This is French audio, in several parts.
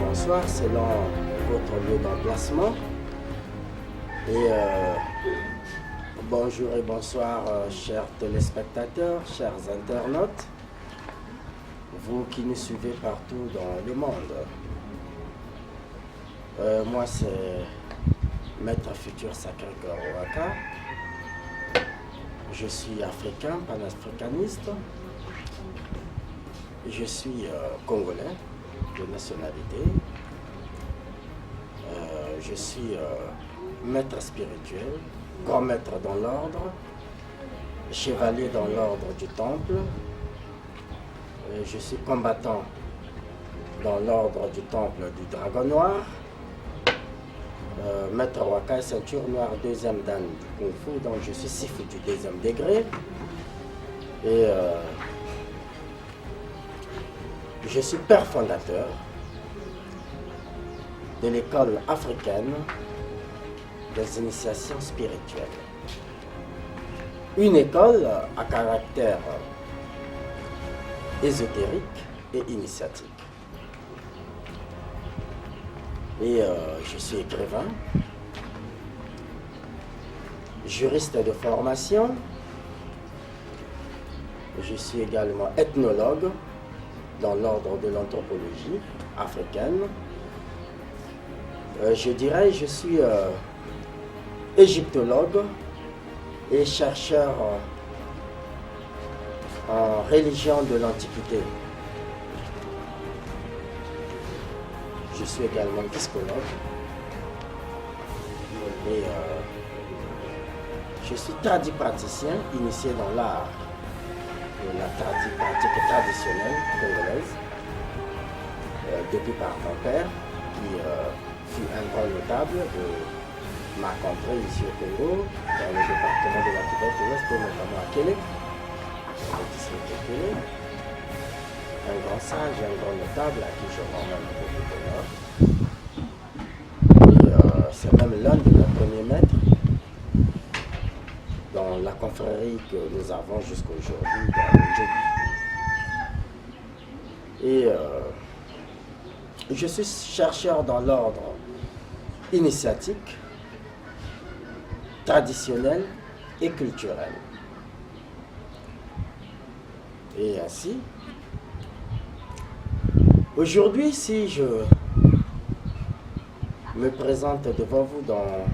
bonsoir selon votre lieu d'emplacement. Et bonjour et bonsoir chers téléspectateurs, chers internautes, vous qui nous suivez partout dans le monde. Moi c'est Maître Futur Sacré-Cœur Ouaka. Je suis africain, panafricaniste. Je suis congolais de nationalité. Je suis maître spirituel, grand maître dans l'ordre, chevalier dans l'ordre du temple. Je suis combattant dans l'ordre du temple du dragon noir. Maître Ouaka, ceinture noire, deuxième dan du Kung Fu, donc je suis sifu du deuxième degré. Et je suis père fondateur de l'école africaine des initiations spirituelles. Une école à caractère ésotérique et initiatique. Et je suis écrivain, juriste de formation. Je suis également ethnologue dans l'ordre de l'anthropologie africaine. Je dirais, je suis égyptologue et chercheur en religion de l'Antiquité. Je suis également psychologue et je suis tradipraticien initié dans l'art de la pratique traditionnelle congolaise depuis par mon père qui fut un grand notable de ma contrée ici au Congo, dans le département de la Québec-Ouest, notamment à Kélé, dans le district de Kélé. Un grand sage et un grand notable à qui je rends même beaucoup d'honneur. Et c'est même l'un de nos premiers maîtres dans la confrérie que nous avons jusqu'aujourd'hui dans le Djougui. Et je suis chercheur dans l'ordre initiatique, traditionnel et culturel. Et ainsi, aujourd'hui, si je me présente devant vous dans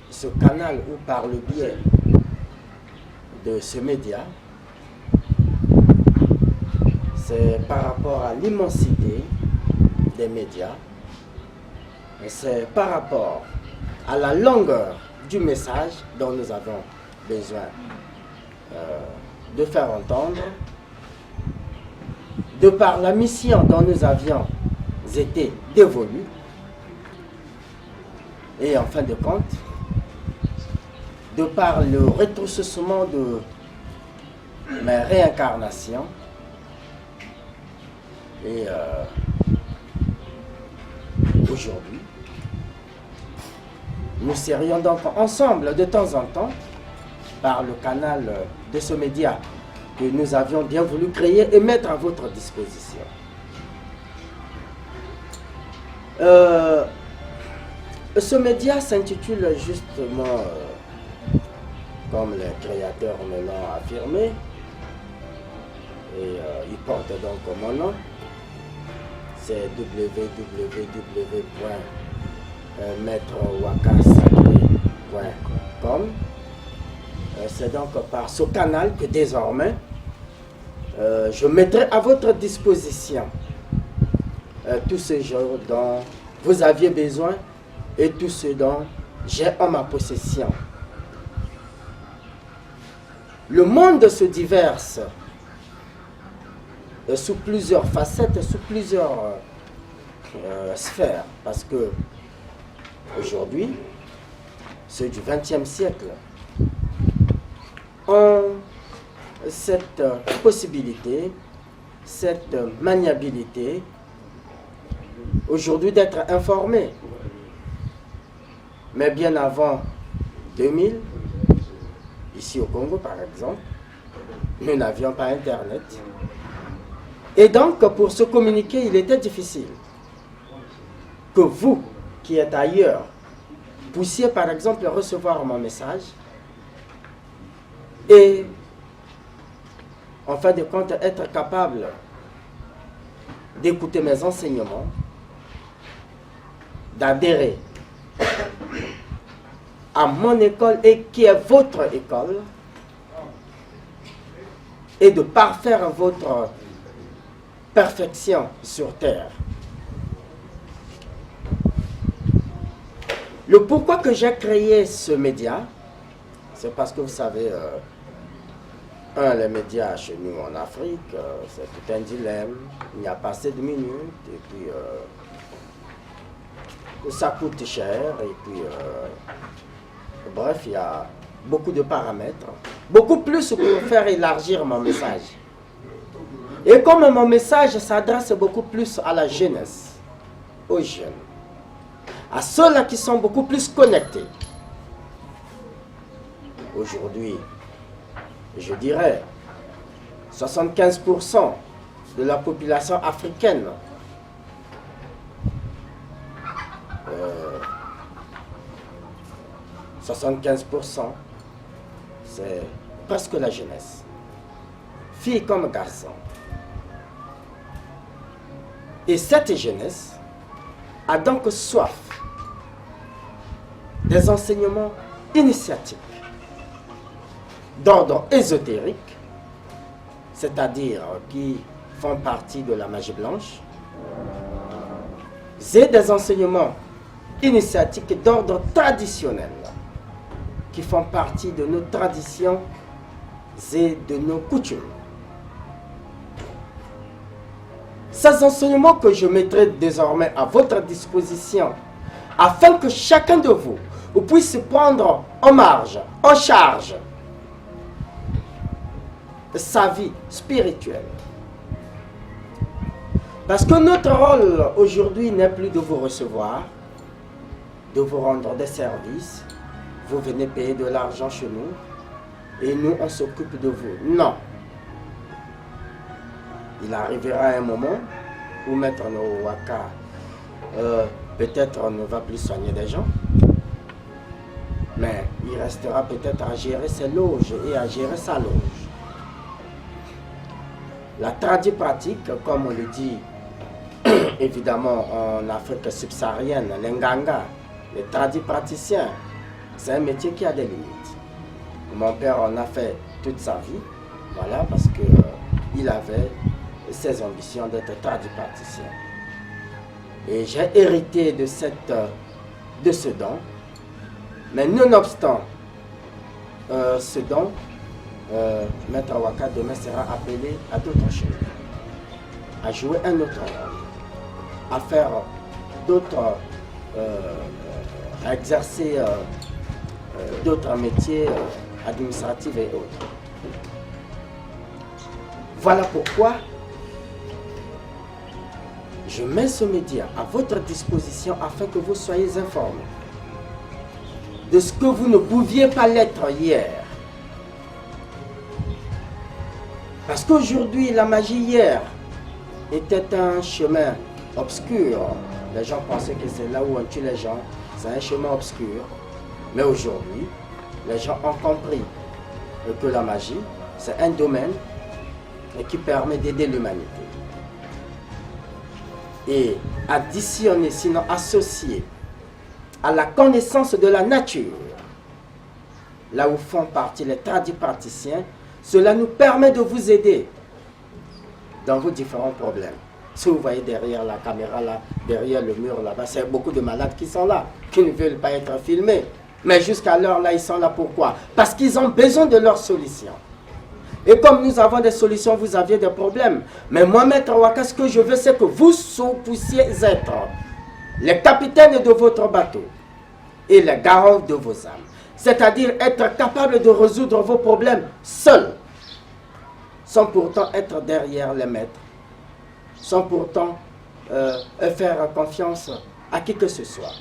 ce canal ou par le biais de ce média, c'est par rapport à l'immensité des médias, c'est par rapport à la longueur du message dont nous avons besoin de faire entendre, de par la mission dont nous avions été dévolus, et en fin de compte, de par le rétroussement de mes réincarnations, et aujourd'hui, nous serions donc ensemble de temps en temps par le canal de ce média que nous avions bien voulu créer et mettre à votre disposition. Ce média s'intitule justement, comme les créateurs me l'ont affirmé, et il porte donc mon nom, c'est www.maîtrewakasacré.com. C'est donc par ce canal que désormais je mettrai à votre disposition tout ce genre dont vous aviez besoin et tout ce dont j'ai en ma possession. Le monde se diverse sous plusieurs facettes, sous plusieurs sphères, parce que aujourd'hui, ceux du XXe siècle ont cette possibilité, cette maniabilité aujourd'hui d'être informés. Mais bien avant 2000, ici au Congo par exemple, nous n'avions pas Internet. Et donc, pour se communiquer, il était difficile. que vous, qui êtes ailleurs, puissiez par exemple recevoir mon message et en fin de compte être capable d'écouter mes enseignements, d'adhérer à mon école et qui est votre école et de parfaire votre perfection sur terre. Le pourquoi que j'ai créé ce média, c'est parce que vous savez, les médias chez nous en Afrique, c'est tout un dilemme, il n'y a pas assez de minutes, et puis ça coûte cher, et puis bref, il y a beaucoup de paramètres, beaucoup plus pour faire élargir mon message. Et comme mon message s'adresse beaucoup plus à la jeunesse, aux jeunes, à ceux-là qui sont beaucoup plus connectés. Aujourd'hui, je dirais, 75% de la population africaine 75%, c'est presque la jeunesse, filles comme garçons. Et cette jeunesse a donc soif des enseignements initiatiques d'ordre ésotérique, c'est-à-dire qui font partie de la magie blanche, et des enseignements initiatiques d'ordre traditionnel, qui font partie de nos traditions et de nos coutumes. Ces enseignements que je mettrai désormais à votre disposition, afin que chacun de vous puisse prendre en marge, en charge, sa vie spirituelle. Parce que notre rôle aujourd'hui n'est plus de vous recevoir, de vous rendre des services. Vous venez payer de l'argent chez nous et nous, on s'occupe de vous. Non. Il arrivera un moment où Maître Nowaka peut-être ne va plus soigner des gens, mais il restera peut-être à gérer ses loges et à gérer sa loge. La tradipratique, comme on le dit évidemment en Afrique subsaharienne, l'Nganga, les tradipraticiens, c'est un métier qui a des limites. Mon père en a fait toute sa vie, voilà, parce qu'il avait ses ambitions d'être tradipraticien. Et j'ai hérité de ce don, mais nonobstant ce don, Maître Waka demain sera appelé à d'autres choses, à jouer un autre rôle, à faire d'autres, à exercer d'autres métiers administratifs et autres. Voilà pourquoi je mets ce média à votre disposition afin que vous soyez informés de ce que vous ne pouviez pas l'être hier. Parce qu'aujourd'hui, la magie hier était un chemin obscur. Les gens pensaient que c'est là où on tue les gens. C'est un chemin obscur. Mais aujourd'hui, les gens ont compris que la magie, c'est un domaine qui permet d'aider l'humanité. Et additionner, sinon associer à la connaissance de la nature, là où font partie les tradipraticiens, cela nous permet de vous aider dans vos différents problèmes. Si vous voyez derrière la caméra, là, derrière le mur là-bas, c'est beaucoup de malades qui sont là, qui ne veulent pas être filmés. Mais jusqu'à l'heure là, ils sont là pourquoi? Parce qu'ils ont besoin de leurs solutions. Et comme nous avons des solutions, vous aviez des problèmes. Mais moi, Maître Waka, ce que je veux, c'est que vous puissiez être les capitaines de votre bateau et les garants de vos âmes. C'est-à-dire être capable de résoudre vos problèmes seuls, sans pourtant être derrière les maîtres, sans pourtant faire confiance à qui que ce soit.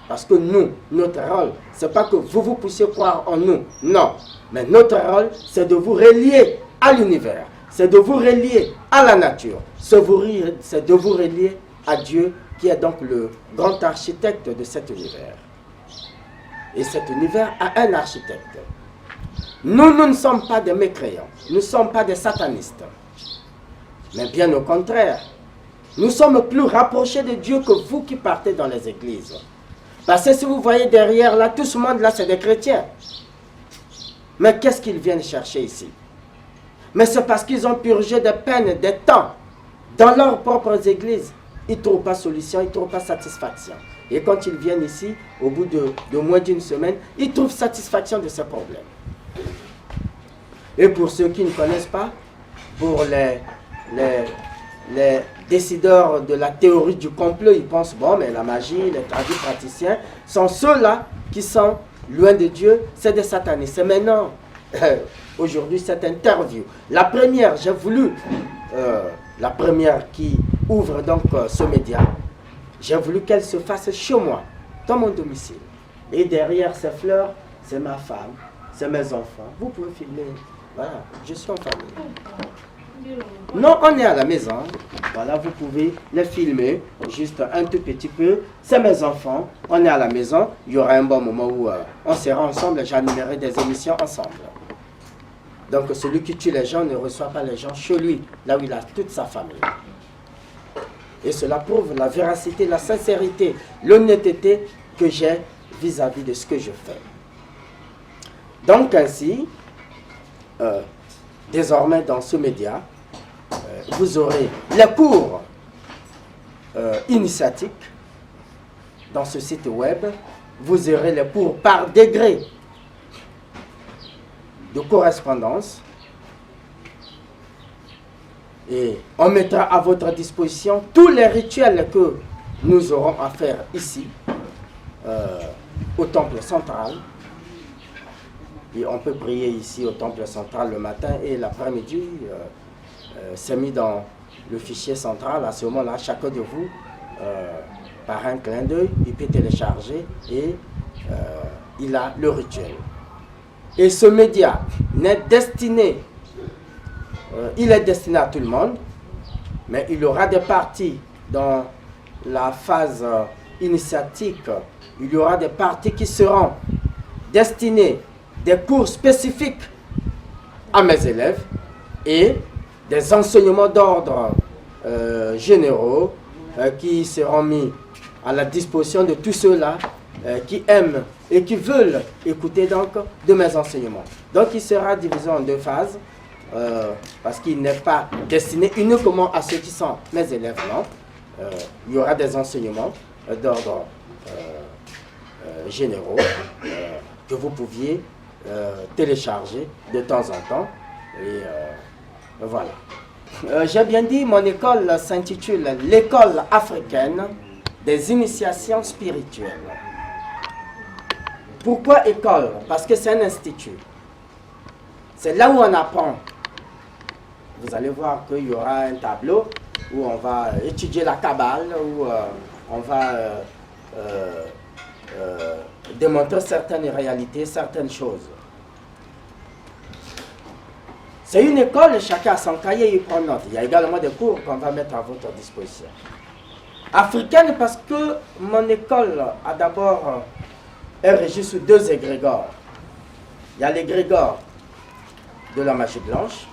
Parce que nous, notre rôle, ce n'est pas que vous puissiez croire en nous, non. Mais notre rôle, c'est de vous relier à l'univers, c'est de vous relier à la nature, c'est de vous relier à Dieu qui est donc le grand architecte de cet univers. Et cet univers a un architecte. Nous ne sommes pas des mécréants, nous ne sommes pas des satanistes. Mais bien au contraire, nous sommes plus rapprochés de Dieu que vous qui partez dans les églises. Parce que si vous voyez derrière là, tout ce monde là, c'est des chrétiens. Mais qu'est-ce qu'ils viennent chercher ici? Mais c'est parce qu'ils ont purgé des peines, des temps, dans leurs propres églises. Ils ne trouvent pas solution, ils ne trouvent pas satisfaction. Et quand ils viennent ici, au bout de moins d'une semaine, ils trouvent satisfaction de ces problèmes. Et pour ceux qui ne connaissent pas, pour les décideurs de la théorie du complot, ils pensent, bon, mais la magie, les praticiens, sont ceux-là qui sont loin de Dieu, c'est des satanistes. Mais non, aujourd'hui, cette interview, la première, j'ai voulu, la première qui ouvre donc ce média, j'ai voulu qu'elle se fasse chez moi, dans mon domicile. Et derrière ces fleurs, c'est ma femme, c'est mes enfants. Vous pouvez filmer. Voilà, je suis en famille. Non, on est à la maison. Voilà, vous pouvez les filmer juste un tout petit peu. C'est mes enfants, on est à la maison. Il y aura un bon moment où on sera ensemble, j'animerai des émissions ensemble. Donc celui qui tue les gens ne reçoit pas les gens chez lui, là où il a toute sa famille. Et cela prouve la véracité, la sincérité, l'honnêteté que j'ai vis-à-vis de ce que je fais. Donc ainsi, désormais dans ce média, vous aurez les cours initiatiques dans ce site web. Vous aurez les cours par degré de correspondance. Et on mettra à votre disposition tous les rituels que nous aurons à faire ici, au temple central. Et on peut prier ici au temple central le matin et l'après-midi. C'est mis dans le fichier central. À ce moment-là, chacun de vous, par un clin d'œil, il peut télécharger et il a le rituel. Et ce média n'est destiné, il est destiné à tout le monde, mais il y aura des parties dans la phase initiatique, il y aura des parties qui seront destinées des cours spécifiques à mes élèves et des enseignements d'ordre généraux qui seront mis à la disposition de tous ceux-là qui aiment et qui veulent écouter donc de mes enseignements. Donc il sera divisé en deux phases parce qu'il n'est pas destiné uniquement à ceux qui sont mes élèves, non. Il y aura des enseignements d'ordre généraux que vous pouviez télécharger de temps en temps. Et voilà. J'ai bien dit, mon école s'intitule l'École africaine des initiations spirituelles. Pourquoi école? Parce que c'est un institut. C'est là où on apprend. Vous allez voir qu'il y aura un tableau où on va étudier la Kabbale, où on va démontrer certaines réalités, certaines choses. C'est une école, chacun a son cahier, il prend note. Il y a également des cours qu'on va mettre à votre disposition. Africaine parce que mon école a d'abord est régie sous deux égrégores. Il y a l'égrégore de la magie blanche,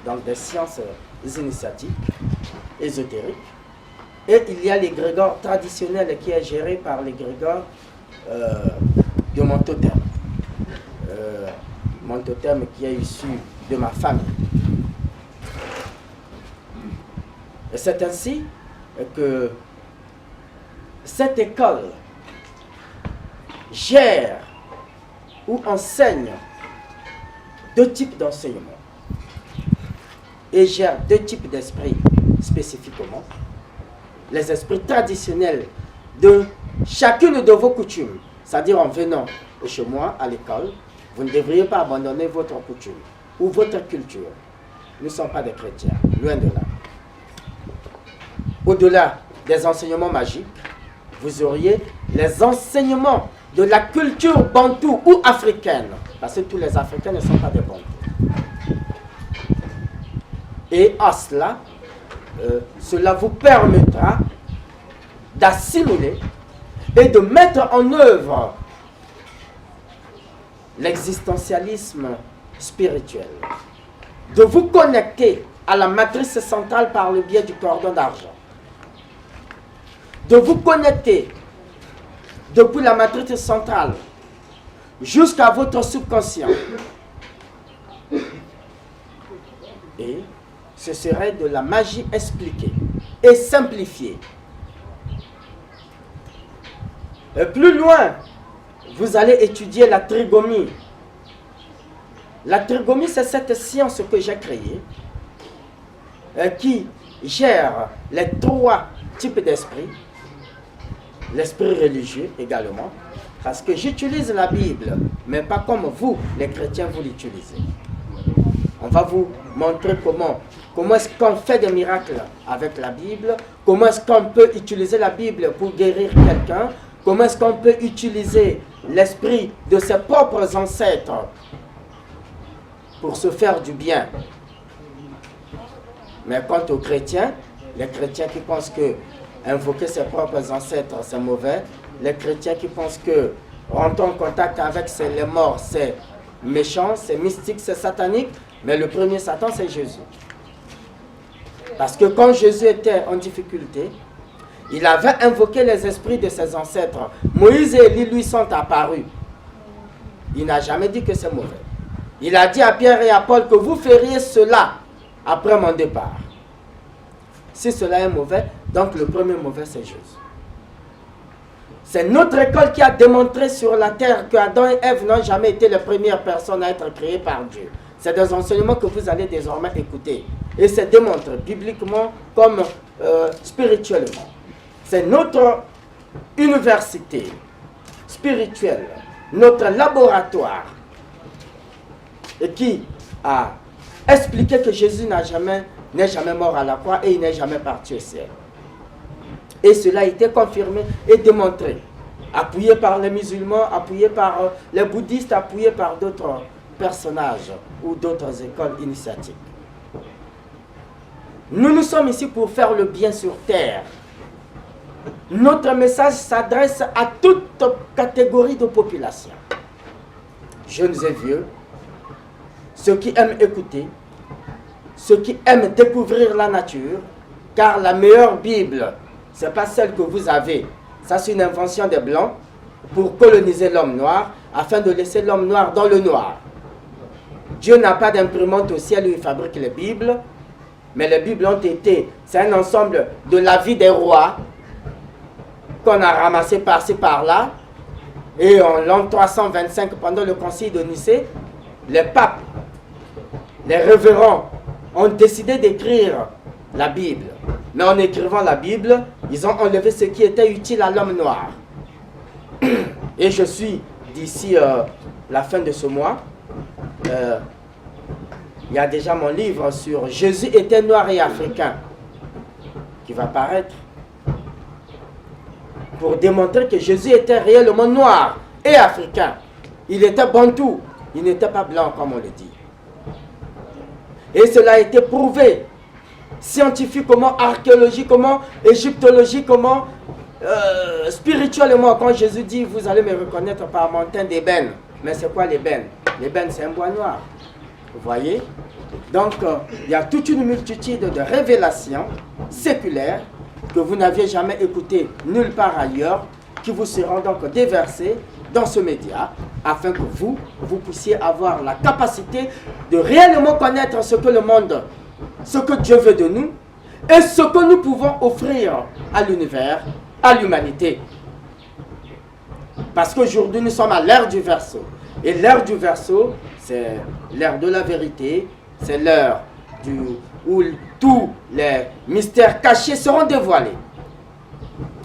donc des sciences initiatiques, ésotériques, et il y a l'égrégore traditionnel qui est géré par l'égrégore de mon totem. Mon totem qui est issu de ma famille. Et c'est ainsi que cette école gère ou enseigne deux types d'enseignements et gère deux types d'esprits spécifiquement. Les esprits traditionnels de chacune de vos coutumes, c'est-à-dire en venant chez moi à l'école, vous ne devriez pas abandonner votre coutume ou votre culture. Nous ne sommes pas des chrétiens, loin de là. Au-delà des enseignements magiques, vous auriez les enseignements de la culture bantoue ou africaine, parce que tous les Africains ne sont pas des bantous. Et à cela, cela vous permettra d'assimiler et de mettre en œuvre l'existentialisme spirituel, de vous connecter à la matrice centrale par le biais du cordon d'argent, de vous connecter depuis la matrice centrale jusqu'à votre subconscient. Et ce serait de la magie expliquée et simplifiée. Et plus loin, vous allez étudier la trigomie. La trigomie, c'est cette science que j'ai créée qui gère les 3 types d'esprits. L'esprit religieux également, parce que j'utilise la Bible, mais pas comme vous, les chrétiens, vous l'utilisez. On va vous montrer comment est-ce qu'on fait des miracles avec la Bible, comment est-ce qu'on peut utiliser la Bible pour guérir quelqu'un, comment est-ce qu'on peut utiliser l'esprit de ses propres ancêtres pour se faire du bien. Mais quant aux chrétiens, les chrétiens qui pensent que invoquer ses propres ancêtres, c'est mauvais, les chrétiens qui pensent que rentrer en contact avec les morts, c'est méchant, c'est mystique, c'est satanique, mais le premier Satan, c'est Jésus. Parce que quand Jésus était en difficulté, il avait invoqué les esprits de ses ancêtres. Moïse et Élie lui sont apparus. Il n'a jamais dit que c'est mauvais. Il a dit à Pierre et à Paul que vous feriez cela après mon départ. Si cela est mauvais, donc le premier mauvais, c'est Jésus. C'est notre école qui a démontré sur la terre que Adam et Ève n'ont jamais été les premières personnes à être créées par Dieu. C'est des enseignements que vous allez désormais écouter. Et c'est démontré bibliquement comme spirituellement. C'est notre université spirituelle, notre laboratoire, et qui a expliqué que Jésus n'est jamais mort à la croix et il n'est jamais parti au ciel. Et cela a été confirmé et démontré, appuyé par les musulmans, appuyé par les bouddhistes, appuyé par d'autres personnages ou d'autres écoles initiatiques. Nous sommes ici pour faire le bien sur terre. Notre message s'adresse à toute catégorie de population. Jeunes et vieux, ceux qui aiment écouter, ceux qui aiment découvrir la nature, car la meilleure Bible, ce n'est pas celle que vous avez. Ça, c'est une invention des Blancs pour coloniser l'homme noir, afin de laisser l'homme noir dans le noir. Dieu n'a pas d'imprimante au ciel où il fabrique les Bibles, mais les Bibles ont été, c'est un ensemble de la vie des rois qu'on a ramassé par-ci par-là. Et en l'an 325, pendant le concile de Nicée, les papes, les révérends ont décidé d'écrire la Bible. Mais en écrivant la Bible, ils ont enlevé ce qui était utile à l'homme noir. Et je suis, d'ici la fin de ce mois, il y a déjà mon livre sur Jésus était noir et africain qui va paraître pour démontrer que Jésus était réellement noir et africain. Il était bantou, il n'était pas blanc comme on le dit. Et cela a été prouvé scientifiquement, archéologiquement, égyptologiquement, spirituellement. Quand Jésus dit, vous allez me reconnaître par mon teint d'ébène. Mais c'est quoi l'ébène? L'ébène, c'est un bois noir. Vous voyez? Donc, il y a toute une multitude de révélations séculaires que vous n'aviez jamais écoutées nulle part ailleurs, qui vous seront donc déversées dans ce média, afin que vous puissiez avoir la capacité de réellement connaître ce que le monde, ce que Dieu veut de nous, et ce que nous pouvons offrir à l'univers, à l'humanité. Parce qu'aujourd'hui, nous sommes à l'ère du Verseau. Et l'ère du Verseau, c'est l'ère de la vérité, c'est l'heure où tous les mystères cachés seront dévoilés.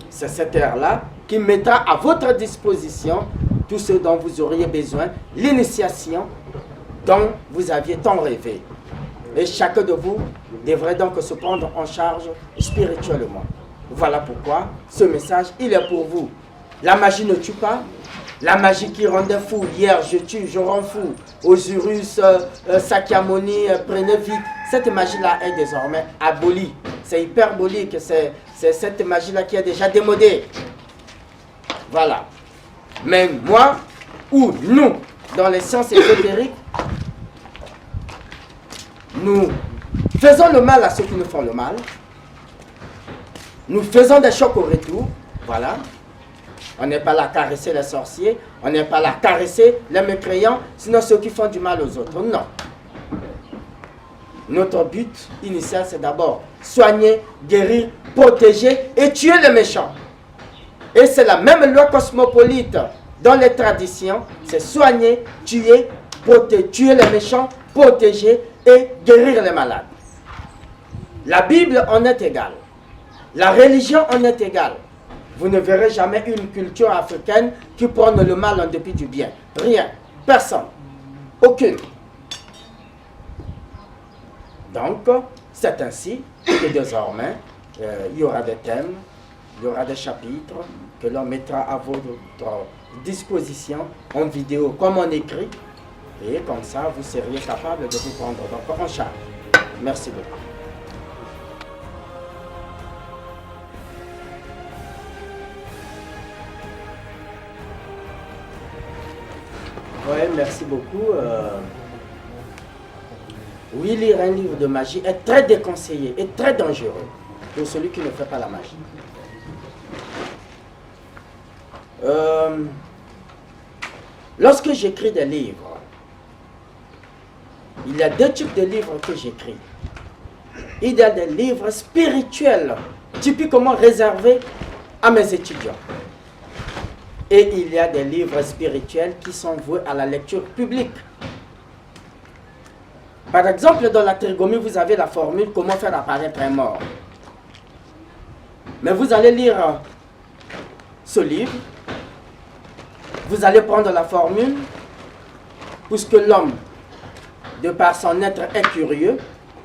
C'est cette ère-là qui mettra à votre disposition tout ce dont vous auriez besoin, l'initiation dont vous aviez tant rêvé. Et chacun de vous devrait donc se prendre en charge spirituellement. Voilà pourquoi ce message, il est pour vous. La magie ne tue pas. La magie qui rendait fou, hier je tue, je rends fou, Osiris, Sakyamuni, prenez vite. Cette magie-là est désormais abolie. C'est hyperbolique, c'est cette magie-là qui est déjà démodée. Voilà. Mais moi, ou nous, dans les sciences ésotériques, nous faisons le mal à ceux qui nous font le mal. Nous faisons des chocs au retour. Voilà. On n'est pas là à caresser les sorciers. On n'est pas là à caresser les mécréants, sinon ceux qui font du mal aux autres. Non. Notre but initial, c'est d'abord soigner, guérir, protéger et tuer les méchants. Et c'est la même loi cosmopolite dans les traditions. C'est soigner, tuer, tuer les méchants, protéger et guérir les malades. La Bible en est égale. La religion en est égale. Vous ne verrez jamais une culture africaine qui prône le mal en dépit du bien. Rien. Personne. Aucune. Donc, c'est ainsi que désormais, il y aura des thèmes, il y aura des chapitres que l'on mettra à votre disposition en vidéo comme en écrit. Et comme ça, vous seriez capable de vous prendre donc en charge. Merci beaucoup. Oui, merci beaucoup. Oui, lire un livre de magie est très déconseillé et très dangereux pour celui qui ne fait pas la magie. Lorsque j'écris des livres, il y a deux types de livres que j'écris. Il y a des livres spirituels, typiquement réservés à mes étudiants. Et il y a des livres spirituels qui sont voués à la lecture publique. Par exemple, dans la trigomie, vous avez la formule « Comment faire apparaître un mort ». Mais vous allez lire ce livre, vous allez prendre la formule, puisque l'homme, de par son être, est curieux,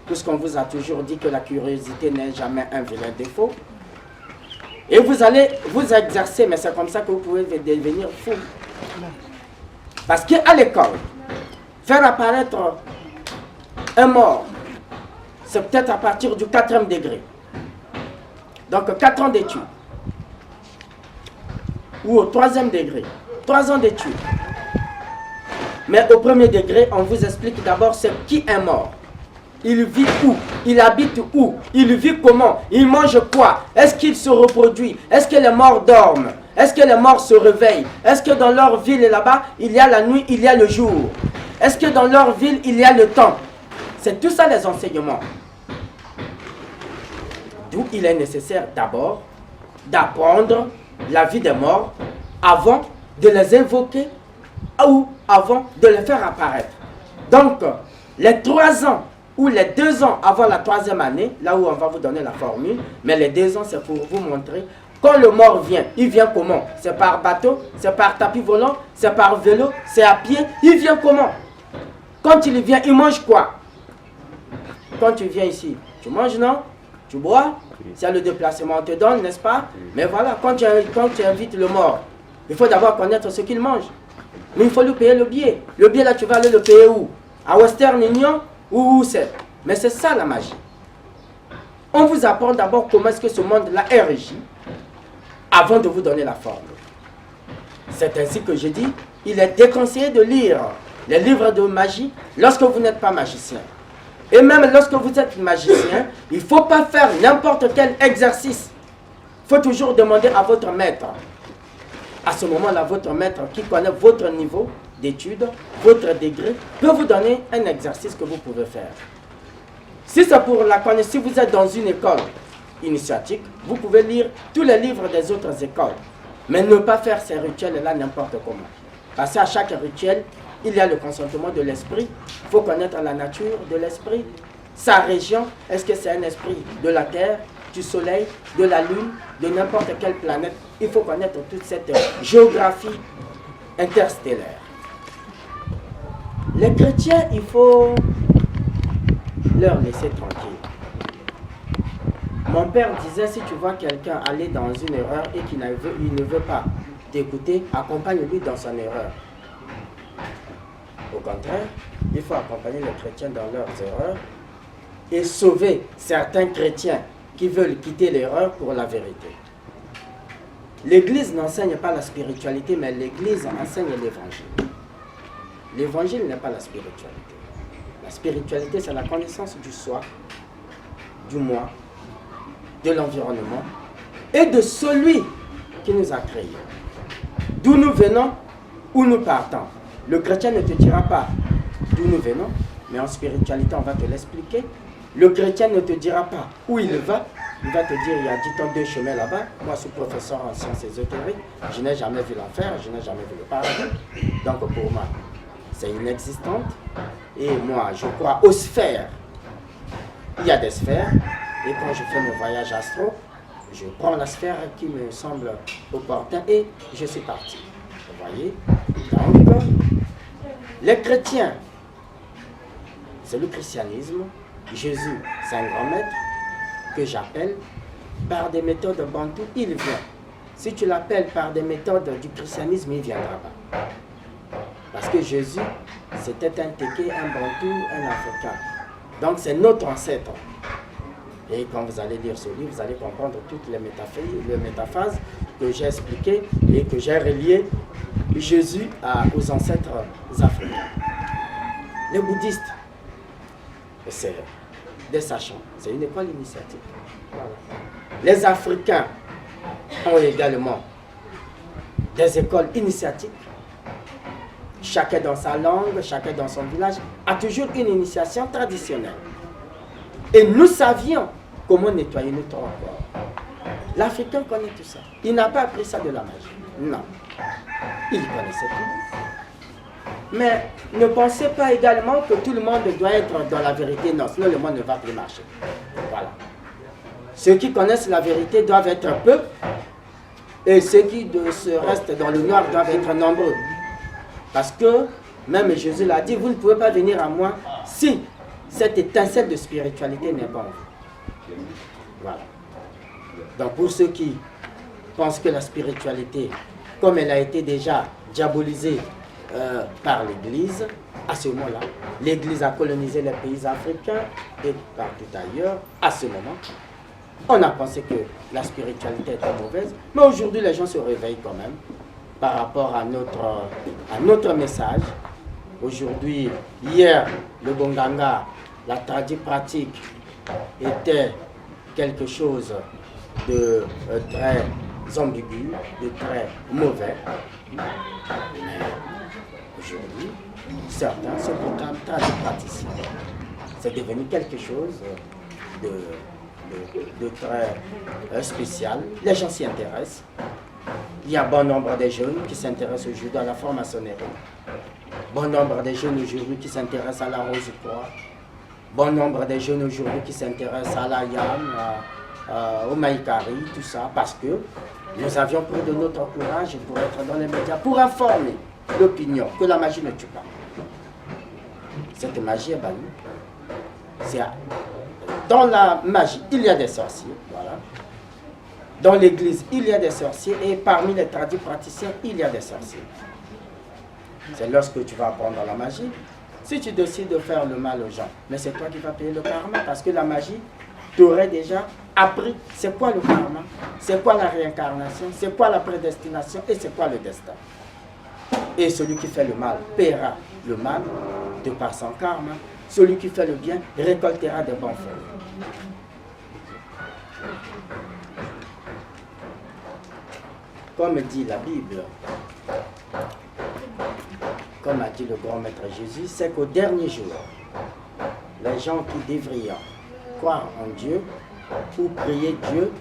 puisqu'on vous a toujours dit que la curiosité n'est jamais un vilain défaut. Et vous allez vous exercer, mais c'est comme ça que vous pouvez devenir fou. Parce qu'à l'école, faire apparaître un mort, c'est peut-être à partir du 4e degré. Donc 4 ans d'études. Ou au 3e degré. 3 ans d'études. Mais au 1er degré, on vous explique d'abord c'est qui est mort. Il vit où? Il habite où? Il vit comment? Il mange quoi? Est-ce qu'il se reproduit? Est-ce que les morts dorment? Est-ce que les morts se réveillent? Est-ce que dans leur ville là-bas, il y a la nuit, il y a le jour? Est-ce que dans leur ville, il y a le temps? C'est tout ça les enseignements. D'où il est nécessaire d'abord d'apprendre la vie des morts avant de les invoquer ou avant de les faire apparaître. Donc, les 3 ans ou les 2 ans avant la 3e année, là où on va vous donner la formule, mais les 2 ans, c'est pour vous montrer quand le mort vient, il vient comment? C'est par bateau, c'est par tapis volant, c'est par vélo, c'est à pied, il vient comment? Quand il vient, il mange quoi? Quand tu viens ici, tu manges, non? Tu bois? S'il y a le déplacement, on te donne, n'est-ce pas? Mais voilà, quand tu invites le mort, il faut d'abord connaître ce qu'il mange. Mais il faut lui payer le billet. Le billet, là, tu vas aller le payer où? À Western Union? Où c'est? Mais c'est ça la magie. On vous apprend d'abord comment est-ce que ce monde-là est régi avant de vous donner la forme. C'est ainsi que je dis, il est déconseillé de lire les livres de magie lorsque vous n'êtes pas magicien. Et même lorsque vous êtes magicien, il ne faut pas faire n'importe quel exercice. Il faut toujours demander à votre maître. À ce moment-là, votre maître qui connaît votre niveau d'études, votre degré, peut vous donner un exercice que vous pouvez faire. Si c'est pour la connaissance, si vous êtes dans une école initiatique, vous pouvez lire tous les livres des autres écoles. Mais ne pas faire ces rituels-là n'importe comment. Parce qu'à chaque rituel, il y a le consentement de l'esprit. Il faut connaître la nature de l'esprit. Sa région, est-ce que c'est un esprit de la Terre, du Soleil, de la Lune, de n'importe quelle planète? Il faut connaître toute cette géographie interstellaire. Les chrétiens, il faut leur laisser tranquille. Mon père disait, si tu vois quelqu'un aller dans une erreur et qu'il ne veut pas t'écouter, accompagne-lui dans son erreur. Au contraire, il faut accompagner les chrétiens dans leurs erreurs et sauver certains chrétiens qui veulent quitter l'erreur pour la vérité. L'Église n'enseigne pas la spiritualité, mais l'Église enseigne l'Évangile. L'Évangile n'est pas la spiritualité. La spiritualité, c'est la connaissance du soi, du moi, de l'environnement et de celui qui nous a créés. D'où nous venons, où nous partons. Le chrétien ne te dira pas d'où nous venons, mais en spiritualité, on va te l'expliquer. Le chrétien ne te dira pas où il va te dire il y a 10 ans 2 chemins là-bas. Moi, je suis professeur en sciences ésotériques, je n'ai jamais vu l'enfer, je n'ai jamais vu le paradis. Donc pour moi, c'est inexistante. Et moi, je crois aux sphères. Il y a des sphères. Et quand je fais mes voyages astro, je prends la sphère qui me semble opportune et je suis parti. Vous voyez? Donc, les chrétiens, c'est le christianisme. Jésus, c'est un grand maître que j'appelle par des méthodes bantou, il vient. Si tu l'appelles par des méthodes du christianisme, il ne viendra pas. Parce que Jésus, c'était un Téké, un bantou, un africain. Donc c'est notre ancêtre. Et quand vous allez lire ce livre, vous allez comprendre toutes les métaphases que j'ai expliquées et que j'ai reliées Jésus aux ancêtres africains. Les bouddhistes, c'est des sachants, c'est une école initiatique. Voilà. Les Africains ont également des écoles initiatiques. Chacun dans sa langue, chacun dans son village, a toujours une initiation traditionnelle. Et nous savions comment nettoyer notre corps. L'Africain connaît tout ça. Il n'a pas appris ça de la magie. Non. Il connaissait tout. Mais ne pensez pas également que tout le monde doit être dans la vérité. Non, sinon le monde ne va plus marcher. Voilà. Ceux qui connaissent la vérité doivent être peu. Et ceux qui restent dans le noir doivent être nombreux. Parce que, même Jésus l'a dit, vous ne pouvez pas venir à moi si cette étincelle de spiritualité n'est pas en vous. Voilà. Donc pour ceux qui pensent que la spiritualité, comme elle a été déjà diabolisée par l'Église, à ce moment-là, l'Église a colonisé les pays africains et partout ailleurs, à ce moment, on a pensé que la spiritualité était mauvaise, mais aujourd'hui les gens se réveillent quand même par rapport à notre message. Aujourd'hui, hier, le Bonganga, la tradition pratique était quelque chose de très ambigu, de très mauvais. Mais aujourd'hui, certains se proclament tradipraticiens. C'est devenu quelque chose de très spécial. Les gens s'y intéressent. Il y a bon nombre de jeunes qui s'intéressent aujourd'hui à la franc-maçonnerie. Bon nombre de jeunes aujourd'hui qui s'intéressent à la rose-croix. Bon nombre de jeunes aujourd'hui qui s'intéressent à la yam, au maïkari, tout ça, parce que nous avions pris de notre courage pour être dans les médias, pour informer l'opinion que la magie ne tue pas. Cette magie est bannie. Dans la magie, il y a des sorciers, voilà. Dans l'église, il y a des sorciers et parmi les tradipraticiens, il y a des sorciers. C'est lorsque tu vas apprendre la magie, si tu décides de faire le mal aux gens, mais c'est toi qui vas payer le karma parce que la magie t'aurait déjà appris c'est quoi le karma, c'est quoi la réincarnation, c'est quoi la prédestination et c'est quoi le destin. Et celui qui fait le mal paiera le mal de par son karma. Celui qui fait le bien récoltera des bons fruits. Comme dit la Bible, comme a dit le grand maître Jésus, c'est qu'au dernier jour, les gens qui devraient croire en Dieu ou prier Dieu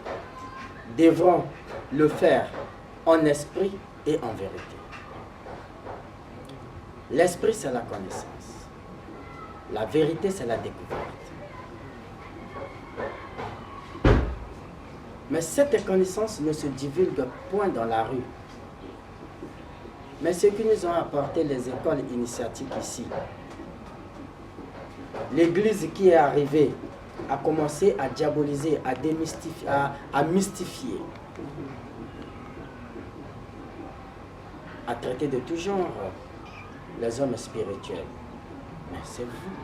devront le faire en esprit et en vérité. L'esprit, c'est la connaissance. La vérité, c'est la découverte. Mais cette connaissance ne se divulgue point dans la rue. Mais ce que nous ont apporté les écoles initiatiques ici, l'Église qui est arrivée a commencé à diaboliser, à démystifier, à mystifier, à traiter de tout genre les hommes spirituels. Mais c'est vous.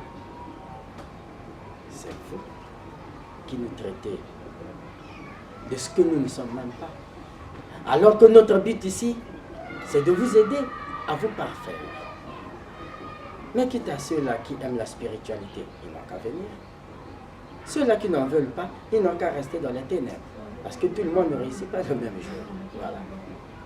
C'est vous. qui nous traitait de ce que nous ne sommes même pas. Alors que notre but ici, c'est de vous aider à vous parfaire. Mais quitte à ceux-là qui aiment la spiritualité, ils n'ont qu'à venir. Ceux-là qui n'en veulent pas, ils n'ont qu'à rester dans les ténèbres. Parce que tout le monde ne réussit pas le même jour. Voilà.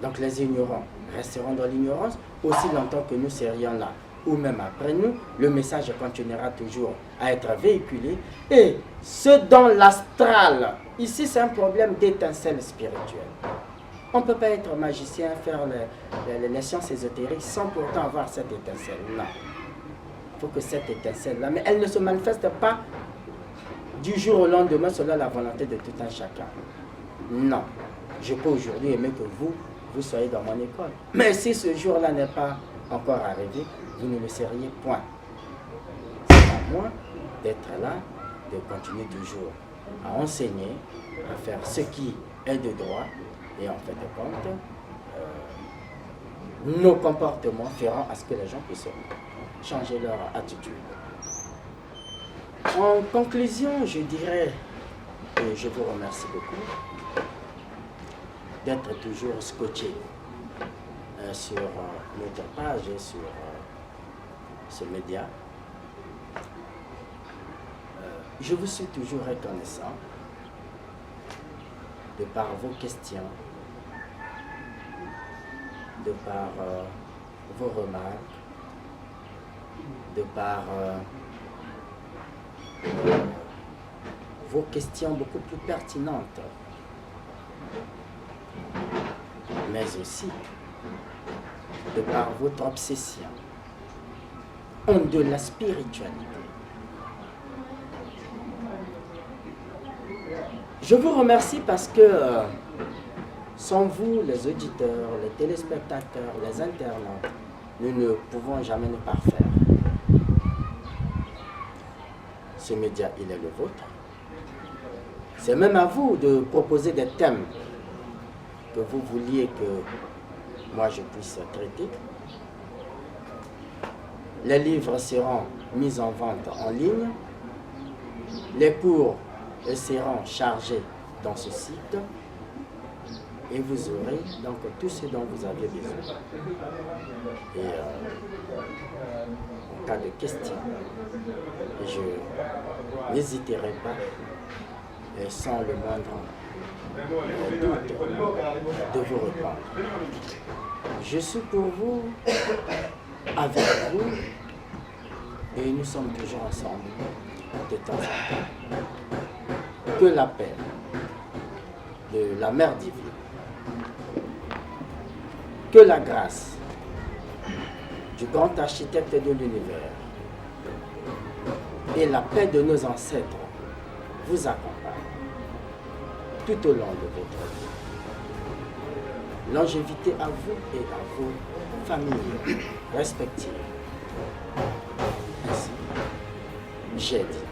Donc les ignorants resteront dans l'ignorance aussi longtemps que nous serions là. Ou même après nous, le message continuera toujours à être véhiculé. Et ce dans l'astral, ici c'est un problème d'étincelle spirituelle. On ne peut pas être magicien, faire les sciences ésotériques sans pourtant avoir cette étincelle. Non. Il faut que cette étincelle-là, mais elle ne se manifeste pas du jour au lendemain selon la volonté de tout un chacun. Non. Je peux aujourd'hui aimer que vous soyez dans mon école. Mais si ce jour-là n'est pas encore arrivé, vous ne le seriez point. C'est à moi d'être là, de continuer toujours à enseigner, à faire ce qui est de droit. Et en fait de compte, nos comportements feront à ce que les gens puissent changer leur attitude. En conclusion, je dirais, et je vous remercie beaucoup, d'être toujours scotché sur notre page et sur ce média. Je vous suis toujours reconnaissant de par vos questions, de par vos remarques, de par vos questions beaucoup plus pertinentes, mais aussi de par votre obsession de la spiritualité. Je vous remercie parce que sans vous, les auditeurs, les téléspectateurs, les internautes, nous ne pouvons jamais nous parfaire. Ce média, il est le vôtre. C'est même à vous de proposer des thèmes que vous vouliez que moi je puisse traiter. Les livres seront mis en vente en ligne. Les cours seront chargés dans ce site. Et vous aurez donc tout ce dont vous avez besoin. Et en cas de question, je n'hésiterai pas, et sans le moindre doute, de vous répondre. Je suis pour vous, avec vous, et nous sommes toujours ensemble de temps en temps. Que la paix de la Mère divine, que la grâce du grand architecte de l'univers et la paix de nos ancêtres vous accompagnent tout au long de votre vie. Longévité à vous et à vos familles respectives. Ainsi, j'ai dit.